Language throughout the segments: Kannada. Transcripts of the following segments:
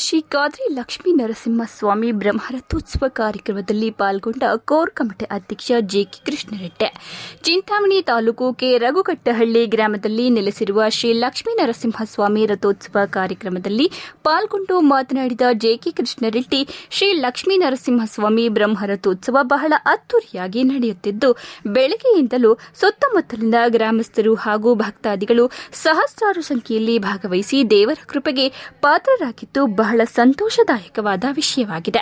ಶ್ರೀ ಖಾದ್ರಿ ಲಕ್ಷ್ಮೀ ನರಸಿಂಹಸ್ವಾಮಿ ಬ್ರಹ್ಮರಥೋತ್ಸವ ಕಾರ್ಯಕ್ರಮದಲ್ಲಿ ಪಾಲ್ಗೊಂಡ ಕೋರ್ ಕಮಿಟಿ ಅಧ್ಯಕ್ಷ ಜೆಕೆ ಕೃಷ್ಣರೆಡ್ಡಿ. ಚಿಂತಾಮಣಿ ತಾಲೂಕು ಕೆ ರಘುಕಟ್ಟಹಳ್ಳಿ ಗ್ರಾಮದಲ್ಲಿ ನೆಲೆಸಿರುವ ಶ್ರೀ ಲಕ್ಷ್ಮೀ ನರಸಿಂಹಸ್ವಾಮಿ ರಥೋತ್ಸವ ಕಾರ್ಯಕ್ರಮದಲ್ಲಿ ಪಾಲ್ಗೊಂಡು ಮಾತನಾಡಿದ ಜೆಕೆ ಕೃಷ್ಣರೆಡ್ಡಿ, ಶ್ರೀ ಲಕ್ಷ್ಮೀ ನರಸಿಂಹಸ್ವಾಮಿ ಬ್ರಹ್ಮರಥೋತ್ಸವ ಬಹಳ ಅದ್ದೂರಿಯಾಗಿ ನಡೆಯುತ್ತಿದ್ದು, ಬೆಳಗ್ಗೆಯಿಂದಲೂ ಸುತ್ತಮುತ್ತಲಿನ ಗ್ರಾಮಸ್ಥರು ಹಾಗೂ ಭಕ್ತಾದಿಗಳು ಸಹಸ್ರಾರು ಸಂಖ್ಯೆಯಲ್ಲಿ ಭಾಗವಹಿಸಿ ದೇವರ ಕೃಪೆಗೆ ಪಾತ್ರರಾಗಿದ್ದು ಬಹಳ ಸಂತೋಷದಾಯಕವಾದ ವಿಷಯವಾಗಿದೆ.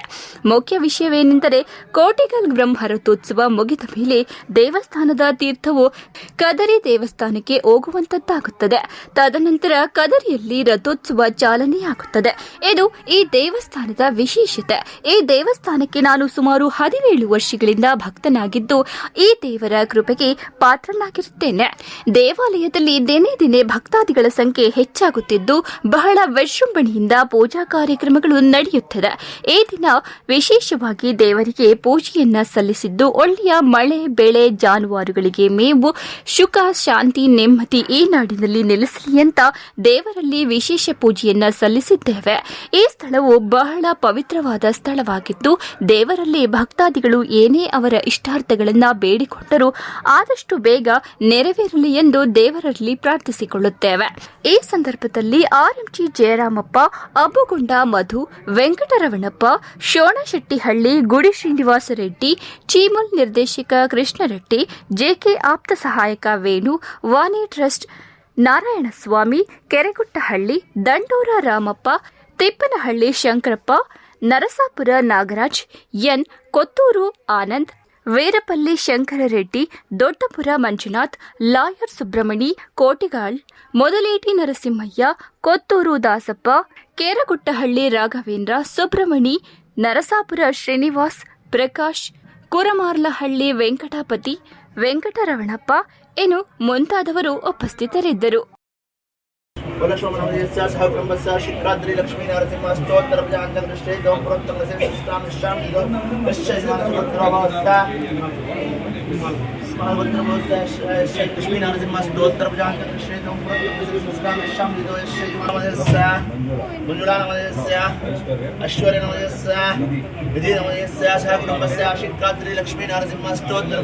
ಮುಖ್ಯ ವಿಷಯವೇನೆಂದರೆ, ಕೋಟೆಗಲ್ ಬ್ರಹ್ಮರಥೋತ್ಸವ ಮುಗಿದ ಮೇಲೆ ದೇವಸ್ಥಾನದ ತೀರ್ಥವು ಕದರಿ ದೇವಸ್ಥಾನಕ್ಕೆ ಹೋಗುವಂತದ್ದಾಗುತ್ತದೆ. ತದನಂತರ ಕದರಿಯಲ್ಲಿ ರಥೋತ್ಸವ ಚಾಲನೆಯಾಗುತ್ತದೆ. ಇದು ಈ ದೇವಸ್ಥಾನದ ವಿಶೇಷತೆ. ಈ ದೇವಸ್ಥಾನಕ್ಕೆ ನಾನು ಸುಮಾರು 17 ವರ್ಷಗಳಿಂದ ಭಕ್ತನಾಗಿದ್ದು ಈ ದೇವರ ಕೃಪೆಗೆ ಪಾತ್ರನಾಗಿರುತ್ತೇನೆ. ದೇವಾಲಯದಲ್ಲಿ ದಿನೇ ದಿನೇ ಭಕ್ತಾದಿಗಳ ಸಂಖ್ಯೆ ಹೆಚ್ಚಾಗುತ್ತಿದ್ದು ಬಹಳ ವಿಜೃಂಭಣೆಯಿಂದ ಪೂಜಾ ಕಾರ್ಯಕ್ರಮಗಳು ನಡೆಯುತ್ತದೆ. ಈ ದಿನ ವಿಶೇಷವಾಗಿ ದೇವರಿಗೆ ಪೂಜೆಯನ್ನ ಸಲ್ಲಿಸಿದ್ದು, ಒಳ್ಳೆಯ ಮಳೆ ಬೆಳೆ ಜಾನುವಾರುಗಳಿಗೆ ಮೇವು, ಸುಖ ಶಾಂತಿ ನೆಮ್ಮದಿ ಈ ನಾಡಿನಲ್ಲಿ ನೆಲೆಸಲಿ ಅಂತ ದೇವರಲ್ಲಿ ವಿಶೇಷ ಪೂಜೆಯನ್ನ ಸಲ್ಲಿಸಿದ್ದೇವೆ. ಈ ಸ್ಥಳವು ಬಹಳ ಪವಿತ್ರವಾದ ಸ್ಥಳವಾಗಿದ್ದು, ದೇವರಲ್ಲಿ ಭಕ್ತಾದಿಗಳು ಏನೇ ಅವರ ಇಷ್ಟಾರ್ಥಗಳನ್ನ ಬೇಡಿಕೊಂಡರೂ ಆದಷ್ಟು ಬೇಗ ನೆರವೇರಲಿ ಎಂದು ದೇವರಲ್ಲಿ ಪ್ರಾರ್ಥಿಸಿಕೊಳ್ಳುತ್ತೇವೆ. ಈ ಸಂದರ್ಭದಲ್ಲಿ ಆರ್ಎಂಜಿ ಜಯರಾಮಪ್ಪ, ಅಬ್ಬುಗೊಂಡ ಮಧು, ವೆಂಕಟರಮಣಪ್ಪ, ಶೋಣಶೆಟ್ಟಿಹಳ್ಳಿ, ಗುಡಿ ಶ್ರೀನಿವಾಸ ರೆಡ್ಡಿ, ಚೀಮುಲ್ ನಿರ್ದೇಶಕ ಕೃಷ್ಣರೆಡ್ಡಿ, ಜೆಕೆ ಆಪ್ತ ಸಹಾಯಕ Venu, Vani trust Narayanaswamy, Kereguttahalli Dandura Ramappa, Tippanahalli Shankarappa, Narasapura Nagaraj, N Kothur Anand, Veerapalli Shankarareddy, Doddapura Manjunath, lawyer Subramani, Kotigal, Modaleti Narasimhaiah, Kothur Dasappa, Keraguttahalli Raghavendra, Subramani, Narasapura Srinivas, Prakash, Kuramarlahalli Venkatapathi, Venkataramanappa ಇನ್ನು ಮುಂತಾದವರು ಉಪಸ್ಥಿತರಿದ್ದರು. ಶ್ರೀ ಲಕ್ಷ್ಮೀ ನರಸಿಂಹ ಸ್ತೋತ್ರ ಶ್ರೀ ಲಕ್ಷ್ಮೀ ನರಸಿಂಹ ಸ್ತೋತ್ರ ಐಶ್ವರ್ಯ ನಮಸ್ಯ ವಿಧಿ ನಮಸ್ಯ ಸಹ ಕುಟುಂಬಸ್ಯ ಶ್ರೀ ಲಕ್ಷ್ಮೀ ನರಸಿಂಹ ಸ್ತೋತ್ರ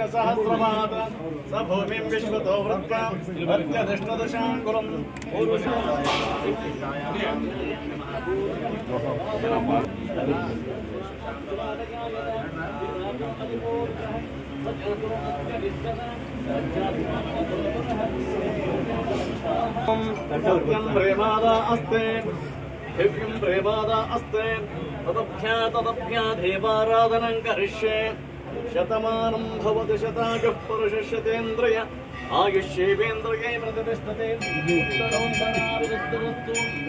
सहस्रपाद स भूमिं विश्वतो वृत्वा अत्यधिष्ठदशाङ्कुलं प्रेमादा अस्ते दिव्यं प्रेमादा अस्ते तदभ्या देवाराधनं करिष्ये शतमानं भवति शतायुः पुरुषः शतेन्द्रिय आयुष्येवेन्द्रिये प्रतिष्ठते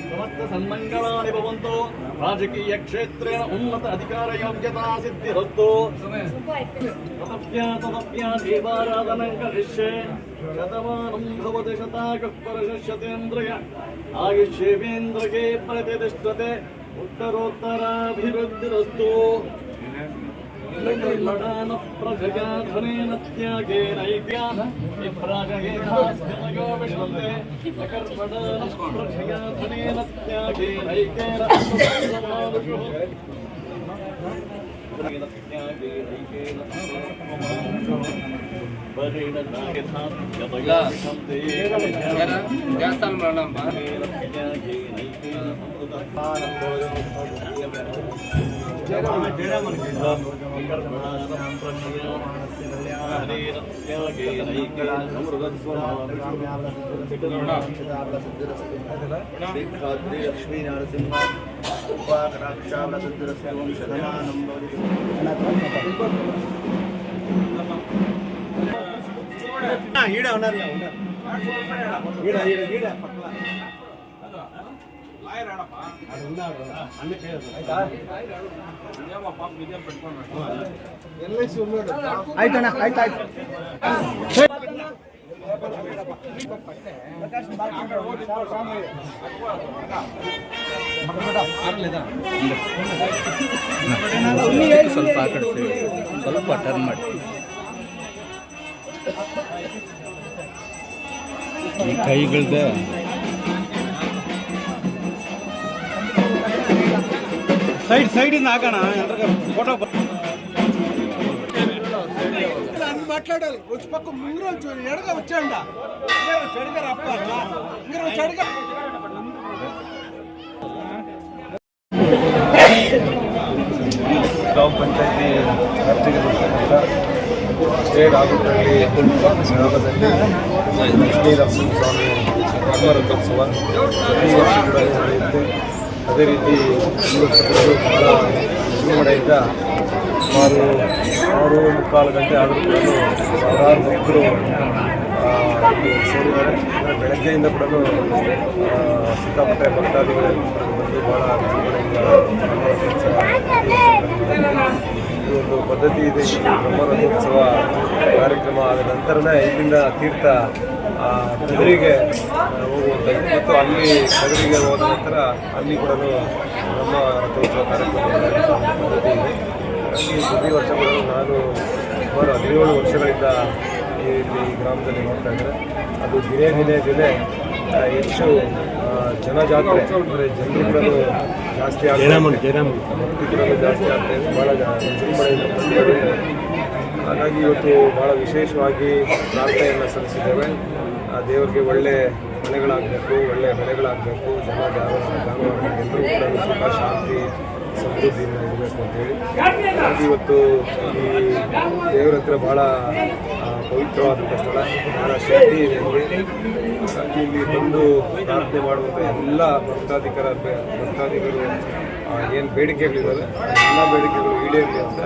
समस्त सन्मङ्गलानि भवन्तु राजकीयक्षेत्रेण उन्नत अधिकारयोग्यता सिद्धिरस्तु तदभ्या देवाराधनं करिष्ये शतमानं भवति शतायुः पुरुषः शतेन्द्रिय आयुष्येवेन्द्रिये प्रतिष्ठते उत्तरोत्तराभिवृद्धिरस्तु लक्ष्मणान प्रजया धनेन त्यागेनैत्या विभ्राजयेधास्मिनयो विश्वन्ते लक्ष्मणान प्रजया धनेन त्यागेनैकेन समानुषुः लक्ष्मी नरसिंह शतमानं ಆಯ್ತಣ್ಣ ಆಯ್ತು ಸ್ವಲ್ಪ ಆ ಕಡೆ ಸ್ವಲ್ಪ ಟರ್ನ್ ಮಾಡಿ ಈ ಕೈಗಳದ సైడ్ ఆగనా ఫోటో మాట్లాడాలి వచ్చి పక్క ముందు ఎడగా వచ్చాండా చెడుగా రప్ప చెడుగా ಗ್ರಾಮ ಪಂಚಾಯತಿ ವ್ಯಾಪ್ತಿಗೆ ಬರ್ತಕ್ಕಂಥ ಕೆ. ರಾಘುಪಳ್ಳಿ ಗ್ರಾಮದಲ್ಲಿ ಲಕ್ಷ್ಮೀ ನರಸಿಂಹಸ್ವಾಮಿ ಬ್ರಹ್ಮರಥೋತ್ಸವ ಪ್ರತಿ ವರ್ಷ ಕೂಡ ನಡೆಯುತ್ತೆ. ಅದೇ ರೀತಿ ಈ ವರ್ಷಗಳು ಬಹಳ ವಿಜೃಂಭಣೆಯಿಂದ ಸುಮಾರು 6:45 ಗಂಟೆ ಆದರೂ ಕೂಡ ಸಾವಿರಾರು ಭಕ್ತರು ಸೇರಿದ್ದಾರೆ. ಅಂದರೆ ಬೆಳಗ್ಗೆಯಿಂದ ಕೂಡ ಸಿಕ್ಕಾಪಟ್ಟೆ ಭಕ್ತಾದಿಗಳು ಬಂದು ಭಾಳ ವಿಜೃಂಭಣೆಯಿಂದ ಬ್ರಹ್ಮರಥೋತ್ಸವ ಈ ಒಂದು ಪದ್ಧತಿ ಇದೆ. ಈ ಬ್ರಹ್ಮರಥೋತ್ಸವ ಕಾರ್ಯಕ್ರಮ ಆದ ನಂತರನೇ ಇಲ್ಲಿಂದ ತೀರ್ಥ ಕದರಿಗೆ ಹೋಗುವಂಥದ್ದು ಮತ್ತು ಅಲ್ಲಿ ಕದರಿಗೆ ಹೋದ ನಂತರ ಅಲ್ಲಿ ಕೂಡ ಬ್ರಹ್ಮ ರಥೋತ್ಸವ ಕಾರ್ಯಕ್ರಮ ಪದ್ಧತಿ ಇದೆ. ಹಾಗಾಗಿ ಪ್ರತಿ ವರ್ಷಗಳು ನಾನು ಸುಮಾರು 17 ವರ್ಷಗಳಿಂದ ಇಲ್ಲಿ ಗ್ರಾಮದಲ್ಲಿ ಮಾಡ್ತಾ ಇದ್ದಾರೆ. ಅದು ದಿನೇ ಹೆಚ್ಚು ಜನಜಾತ್ರೆ ಅಂದರೆ ಜನರು ಕೂಡ ಜಾಸ್ತಿ ಭಕ್ತಿಗಳು ಜಾಸ್ತಿ ಆಗ್ತಾ ಇದೆ. ಭಾಳ ವಿಜೃಂಭಣೆಯಿಂದ ಬಂದಿದೆ. ಹಾಗಾಗಿ ಇವತ್ತು ಭಾಳ ವಿಶೇಷವಾಗಿ ಪ್ರಾರ್ಥನೆಯನ್ನು ಸಲ್ಲಿಸಿದ್ದೇವೆ. ದೇವರಿಗೆ ಒಳ್ಳೆ ಮನೆಗಳಾಗಬೇಕು, ಒಳ್ಳೆಯ ಬೆಳೆಗಳಾಗಬೇಕು, ಜಾನುವಾರು ಎಲ್ಲರೂ ಕೂಡ ಸುಖ ಶಾಂತಿ ಸಮೃದ್ಧಿಯಿಂದ ಇರಬೇಕು ಅಂತೇಳಿ ಹಾಗಾಗಿ ಇವತ್ತು ಈ ದೇವರ ಹತ್ರ ಭಾಳ ಪವಿತ್ರವಾದಂಥ ಸ್ಥಳ, ಭಾಳ ಶಕ್ತಿ ಇದೆ. ಹಾಗಾಗಿ ಇಲ್ಲಿ ಬಂದು ಪ್ರಾರ್ಥನೆ ಮಾಡುವಂಥ ಎಲ್ಲ ಭಕ್ತಾದಿಗಳು ಏನು ಬೇಡಿಕೆಗಳಿದ್ದಾವೆ ಎಲ್ಲ ಬೇಡಿಕೆಗಳು ಈಡೇರಲಿ ಅಂತ